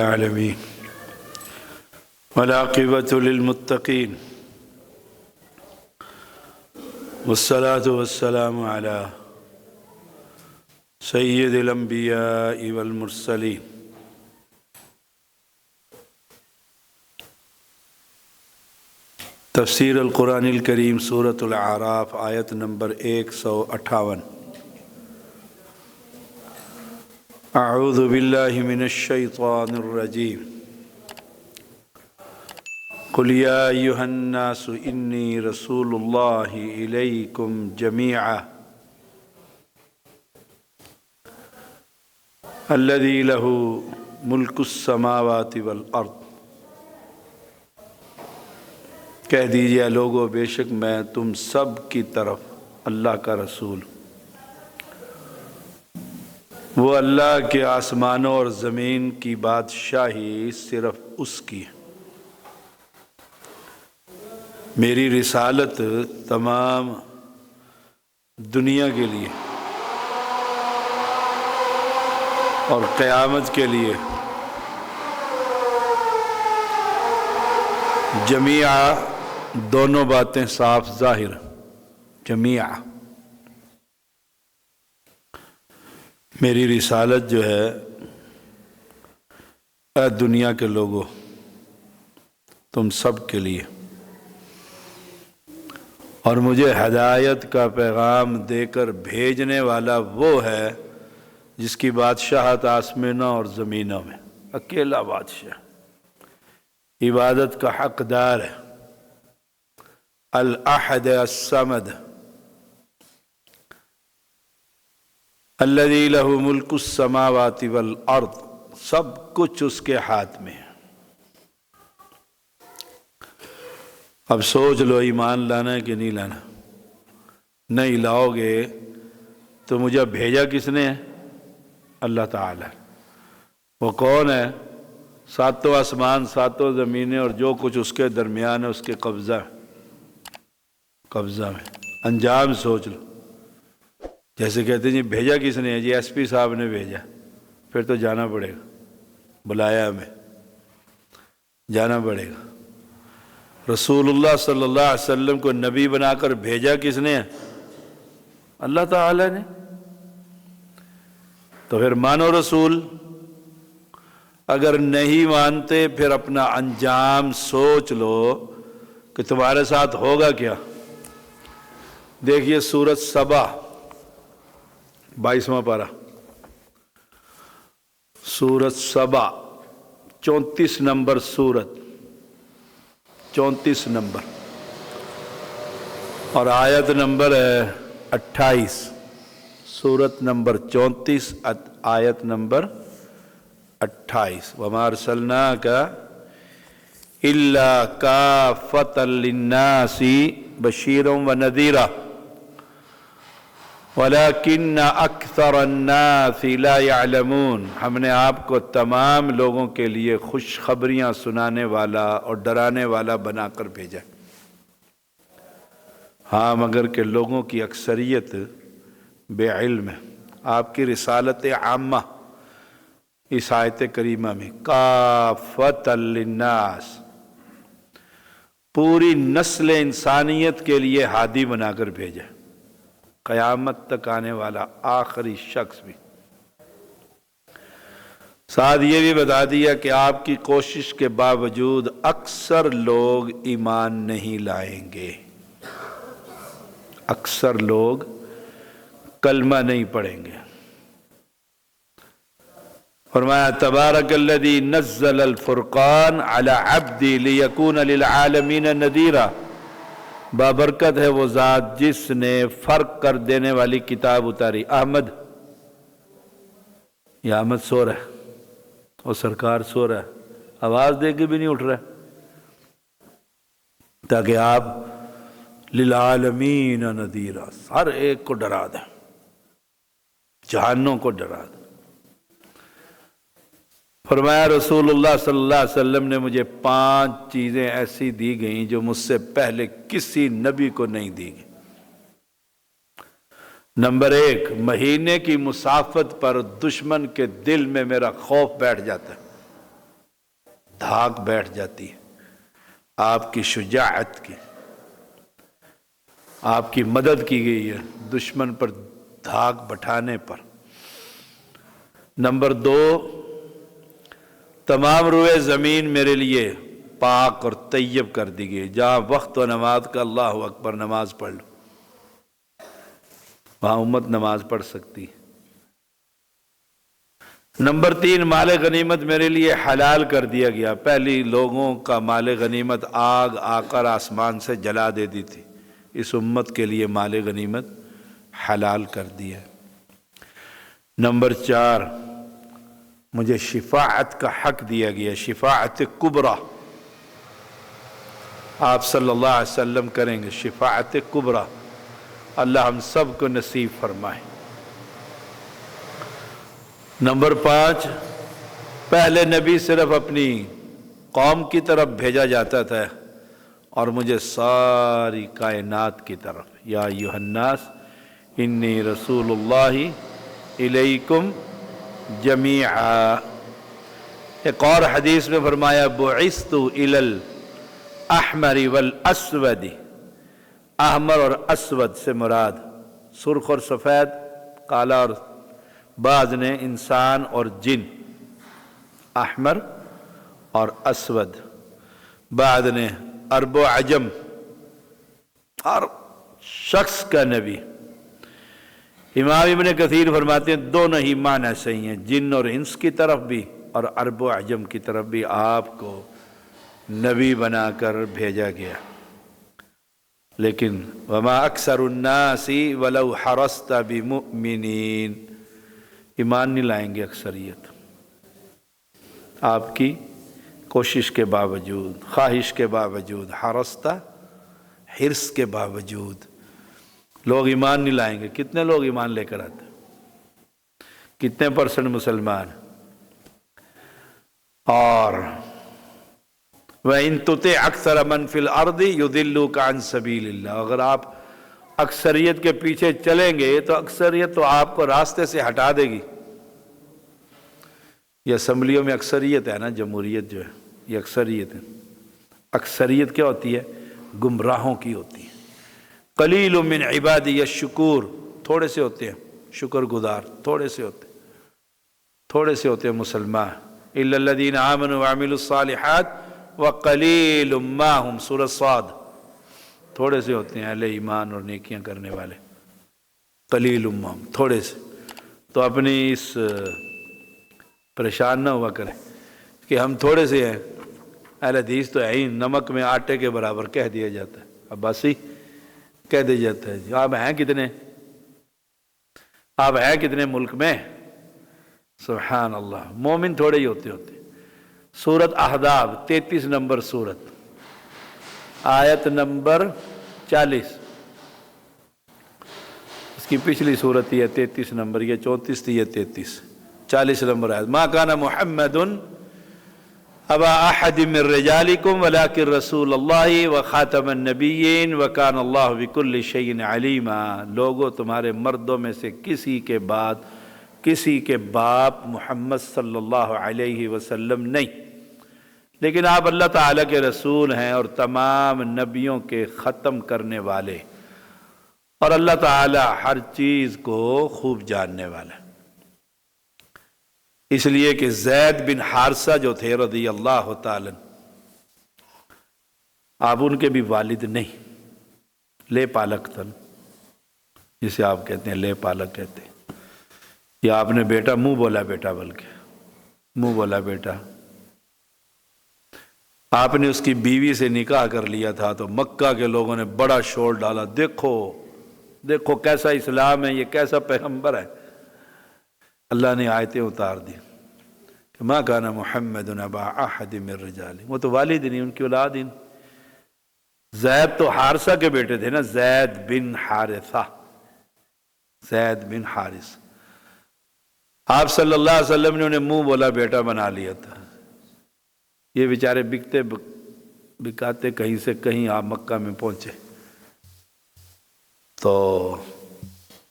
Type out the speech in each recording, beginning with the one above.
العالمين والعاقبة للمتقين والصلاة والسلام على سيد الأنبياء والمرسلين تفسیر القرآن الکریم سورۃ الاعراف آیت نمبر 158۔ اعوذ باللہ من الشیطان الرجیم قل یا ایہا الناس انی رسول اللہ الیکم جمیعا الذی لہ ملک السماوات والارض۔ کہہ دیجئے لوگو، بے شک میں تم سب کی طرف اللہ کا رسول ہوں۔ وہ اللہ کے آسمانوں اور زمین کی بادشاہی صرف اس کی ہے۔ میری رسالت تمام دنیا کے لیے اور قیامت کے لیے جمیعہ، دونوں باتیں صاف ظاہر، جمیعہ میری رسالت جو ہے اے دنیا کے لوگوں، تم سب کے لیے، اور مجھے ہدایت کا پیغام دے کر بھیجنے والا وہ ہے جس کی بادشاہت آسمانوں اور زمینوں میں، اکیلا بادشاہ، عبادت کا حقدار ہے، الاحد الصمد الذی لہ ملک السماوات والارض، سب کچھ اس کے ہاتھ میں ہے۔ اب سوچ لو، ایمان لانا ہے کہ نہیں لانا؟ نہیں لاؤ گے تو مجھے بھیجا کس نے ہے؟ اللہ تعالی۔ وہ کون ہے؟ ساتوں آسمان، ساتوں زمینیں اور جو کچھ اس کے درمیان ہے، اس کے قبضہ میں۔ انجام سوچ لو۔ جیسے کہتے ہیں جی بھیجا کس نے ہے؟ جی ایس پی صاحب نے بھیجا۔ پھر تو جانا پڑے گا، بلایا ہمیں، جانا پڑے گا۔ رسول اللہ صلی اللہ علیہ وسلم کو نبی بنا کر بھیجا کس نے ہے؟ اللہ تعالی نے۔ تو پھر مانو رسول۔ اگر نہیں مانتے پھر اپنا انجام سوچ لو کہ تمہارے ساتھ ہوگا کیا۔ دیکھیے سورۃ سبا 22واں پارہ، سورۃ سبا 34 نمبر سورت، 34 نمبر، اور آیت نمبر ہے 28۔ سورت نمبر 34 آیت نمبر 28۔ وَمَا أَرْسَلْنَاكَ إِلَّا كَافَّةً لِلنَّاسِ بَشِيرًا وَنَذِيرًا وَلَكِنَّ أَكْثَرَ النَّاسِ لَا يَعْلَمُونَ۔ ہم نے آپ کو تمام لوگوں کے لیے خوشخبریاں سنانے والا اور ڈرانے والا بنا کر بھیجا۔ ہاں مگر کہ لوگوں کی اکثریت بے علم ہے۔ آپ کی رسالت عامہ اس آیت کریمہ میں کافۃ للناس، پوری نسل انسانیت کے لیے ہادی بنا کر بھیجا، قیامت تک آنے والا آخری شخص بھی۔ ساتھ یہ بھی بتا دیا کہ آپ کی کوشش کے باوجود اکثر لوگ ایمان نہیں لائیں گے، اکثر لوگ کلمہ نہیں پڑھیں گے۔ فرمایا تبارک الذی نزل الفرقان علی عبدی لیکون للعالمین نذیرا۔ بابرکت ہے وہ ذات جس نے فرق کر دینے والی کتاب اتاری۔ احمد، یہ احمد سو رہا ہے اور سرکار سو رہا ہے، آواز دے کے بھی نہیں اٹھ رہا ہے، تاکہ آپ للعالمین نذیرا، ہر ایک کو ڈرا دیں، جہانوں کو ڈرا دیں۔ فرمایا رسول اللہ صلی اللہ علیہ وسلم نے مجھے 5 چیزیں ایسی دی گئیں جو مجھ سے پہلے کسی نبی کو نہیں دی گئی۔ نمبر 1، مہینے کی مسافت پر دشمن کے دل میں میرا خوف بیٹھ جاتا ہے۔ دھاک بیٹھ جاتی ہے آپ کی شجاعت کی، آپ کی مدد کی گئی ہے دشمن پر دھاک بٹھانے پر۔ نمبر 2، تمام روئے زمین میرے لیے پاک اور طیب کر دی گئی، جہاں وقت و نماز کا اللہ اکبر نماز پڑھ لو، وہاں امت نماز پڑھ سکتی۔ نمبر 3، مال غنیمت میرے لیے حلال کر دیا گیا، پہلی لوگوں کا مال غنیمت آگ آ کر آسمان سے جلا دیتی تھی، اس امت کے لیے مال غنیمت حلال کر دیا۔ نمبر 4، مجھے شفاعت کا حق دیا گیا، شفاعت کبریٰ، آپ صلی اللہ علیہ وسلم کریں گے شفاعت کبریٰ، اللہ ہم سب کو نصیب فرمائے۔ نمبر 5، پہلے نبی صرف اپنی قوم کی طرف بھیجا جاتا تھا اور مجھے ساری کائنات کی طرف، یا ایھا الناس انی رسول اللہ الیکم جمیعا۔ ایک اور حدیث میں فرمایا بعثت الی الاحمر والاسود، احمر اور اسود سے مراد سرخ اور سفید، کالا اور بعض نے انسان اور جن، احمر اور اسود، بعض نے عرب و عجم، ہر شخص کا نبی۔ امام ابن کثیر فرماتے ہیں دونوں ہی معنی صحیح ہیں، جن اور انس کی طرف بھی اور عرب و عجم کی طرف بھی آپ کو نبی بنا کر بھیجا گیا۔ لیکن وما اکثر الناس ولو حرصت بمؤمنین، ایمان نہیں لائیں گے اکثریت، آپ کی کوشش کے باوجود، خواہش کے باوجود، حرصت حرص کے باوجود لوگ ایمان نہیں لائیں گے۔ کتنے لوگ ایمان لے کر آتے، کتنے پرسنٹ مسلمان؟ اور وَإِن تُطِعْ أَكْثَرَ مَنْ فِي الْأَرْضِ يُضِلُّوكَ عَنْ سَبِيلِ اللَّهِ، اگر آپ اکثریت کے پیچھے چلیں گے تو اکثریت تو آپ کو راستے سے ہٹا دے گی۔ یہ اسمبلیوں میں اکثریت ہے نا، جمہوریت جو ہے یہ اکثریت ہے۔ اکثریت کیا ہوتی ہے؟ گمراہوں کی ہوتی ہے۔ قلیل من عبادی الشکور، تھوڑے سے ہوتے ہیں شکر گزار، تھوڑے سے ہوتے ہیں مسلمان۔ الا الذین آمنوا وعملوا الصالحات وقلیل ما هم، سورۃ صاد، تھوڑے سے ہوتے ہیں اہل ایمان اور نیکیاں کرنے والے، قلیل ما هم، تھوڑے سے۔ تو اپنی اس پریشان نہ ہوا کریں کہ ہم تھوڑے سے ہیں، اہل حدیث تو ہے ہی، نمک میں آٹے کے برابر کہہ دیا جاتا ہے، عباسی کہہ دیا جاتا ہے جی آپ ہیں کتنے، آپ ہیں کتنے ملک میں؟ سبحان اللہ، مومن تھوڑے ہی ہوتے سورۃ احزاب 33 نمبر سورت، آیت نمبر 40، اس کی پچھلی سورت یہ 33 نمبر، یہ 34 تھی، یہ 33، 40 نمبر آیت۔ ما کان محمد ابا احد من رجالکم ولکن رسول اللہ وخاتم النبیین وکان اللہ بکل شیء علیما، لوگوں تمہارے مردوں میں سے کسی کے باپ محمد صلی اللہ علیہ وسلم نہیں، لیکن آپ اللہ تعالیٰ کے رسول ہیں اور تمام نبیوں کے ختم کرنے والے، اور اللہ تعالیٰ ہر چیز کو خوب جاننے والا ہے۔ اس لیے کہ زید بن حارثہ جو تھے رضی اللہ تعالیٰ، آپ ان کے بھی والد نہیں، لے پالک تھا، جسے آپ کہتے ہیں لے پالک کہتے ہیں، یا آپ نے بیٹا منہ بولا بیٹا، بلکہ منہ بولا بیٹا، آپ نے اس کی بیوی سے نکاح کر لیا تھا تو مکہ کے لوگوں نے بڑا شور ڈالا، دیکھو دیکھو کیسا اسلام ہے، یہ کیسا پیغمبر ہے۔ اللہ نے آیتیں اتار دی کہ ما کان محمد ابا احد من رجال، وہ تو والد نہیں، ان کی اولاد ہی نہیں۔ زید تو حارثہ کے بیٹے تھے نا، زید بن حارثہ، زید بن حارث، آپ صلی اللہ علیہ وسلم نے انہیں منہ بولا بیٹا بنا لیا تھا۔ یہ بیچارے بکتے بکاتے کہیں سے کہیں آپ مکہ میں پہنچے تو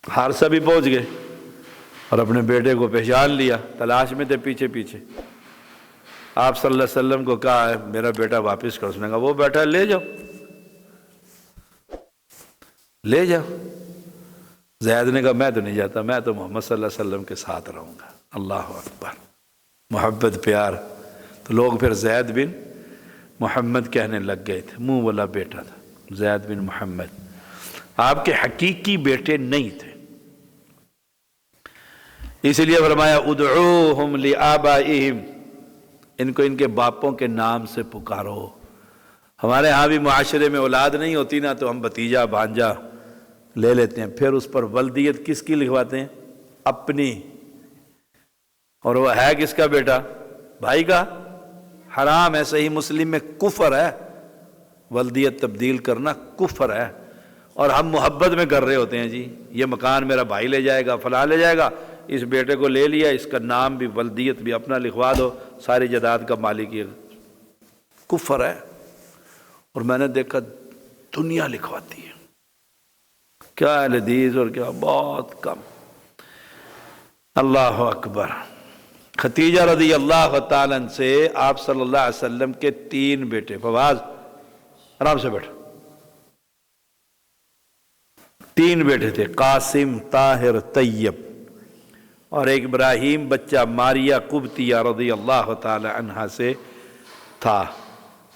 حارثہ بھی پہنچ گئے اور اپنے بیٹے کو پہچان لیا، تلاش میں تھے پیچھے پیچھے، آپ صلی اللہ علیہ وسلم کو کہا ہے میرا بیٹا واپس کرو، اس نے کہا وہ بیٹا لے جاؤ، لے جاؤ۔ زید نے کہا میں تو نہیں جاتا، میں تو محمد صلی اللہ علیہ وسلم کے ساتھ رہوں گا۔ اللہ اکبر، محبت پیار۔ تو لوگ پھر زید بن محمد کہنے لگ گئے تھے، منہ والا بیٹا تھا زید بن محمد، آپ کے حقیقی بیٹے نہیں تھے۔ اس لیے فرمایا ادعوہم لآبائہم، ان کو ان کے باپوں کے نام سے پکارو۔ ہمارے ہاں بھی معاشرے میں اولاد نہیں ہوتی نا تو ہم بھتیجا بھانجا لے لیتے ہیں، پھر اس پر ولدیت کس کی لکھواتے ہیں؟ اپنی، اور وہ ہے کس کا بیٹا؟ بھائی کا۔ حرام ہے، صحیح مسلم میں کفر ہے، ولدیت تبدیل کرنا کفر ہے۔ اور ہم محبت میں کر رہے ہوتے ہیں، جی یہ مکان میرا بھائی لے جائے گا، فلاں لے جائے گا، اس بیٹے کو لے لیا، اس کا نام بھی ولدیت بھی اپنا لکھوا دو، ساری جائیداد کا مالک یہ۔ کفر ہے۔ اور میں نے دیکھا دنیا لکھواتی ہے، کیا اہل حدیث اور کیا، بہت کم۔ اللہ اکبر۔ خدیجہ رضی اللہ تعالیٰ عنہ سے آپ صلی اللہ علیہ وسلم کے 3 بیٹے، فواز آرام سے بیٹھ، 3 بیٹے تھے، قاسم، طاہر، طیب، اور ایک ابراہیم بچہ ماریہ قبطیہ رضی اللہ تعالی عنہا سے تھا۔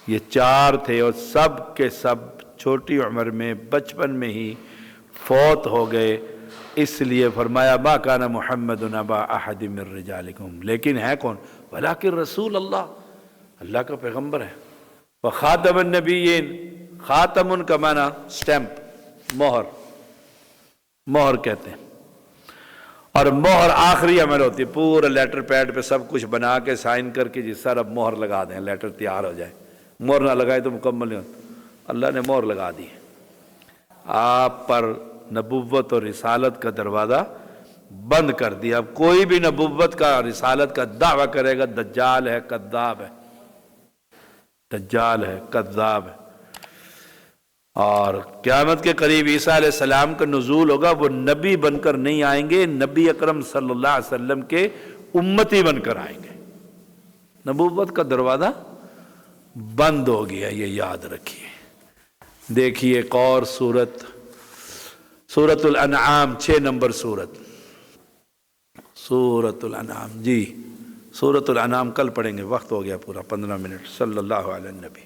یہ 4 تھے اور سب کے سب چھوٹی عمر میں بچپن میں ہی فوت ہو گئے۔ اس لیے فرمایا ما کان محمد ابا احد من رجالکم، لیکن ہے کون؟ ولکن رسول اللہ، اللہ کا پیغمبر ہے، وخاتم النبیین، خاتم کا معنی سٹیمپ، مہر، مہر کہتے ہیں۔ اور مہر آخری عمل ہوتی ہے، پورا لیٹر پیڈ پہ سب کچھ بنا کے سائن کر کے جس سر اب مہر لگا دیں، لیٹر تیار ہو جائے، مہر نہ لگائے تو مکمل نہیں ہوتا۔ اللہ نے مہر لگا دی، آپ پر نبوت اور رسالت کا دروازہ بند کر دیا۔ اب کوئی بھی نبوت کا رسالت کا دعویٰ کرے گا دجال ہے، کذاب ہے، دجال ہے، کذاب ہے۔ اور قیامت کے قریب عیسیٰ علیہ السلام کا نزول ہوگا، وہ نبی بن کر نہیں آئیں گے، نبی اکرم صلی اللہ علیہ وسلم کے امتی بن کر آئیں گے۔ نبوت کا دروازہ بند ہو گیا، یہ یاد رکھیے۔ دیکھیے ایک اور سورۃ الانعام، 6 نمبر سورۃ الانعام، جی سورۃ الانعام کل پڑھیں گے، وقت ہو گیا پورا 15 منٹ۔ صلی اللہ علیہ نبی۔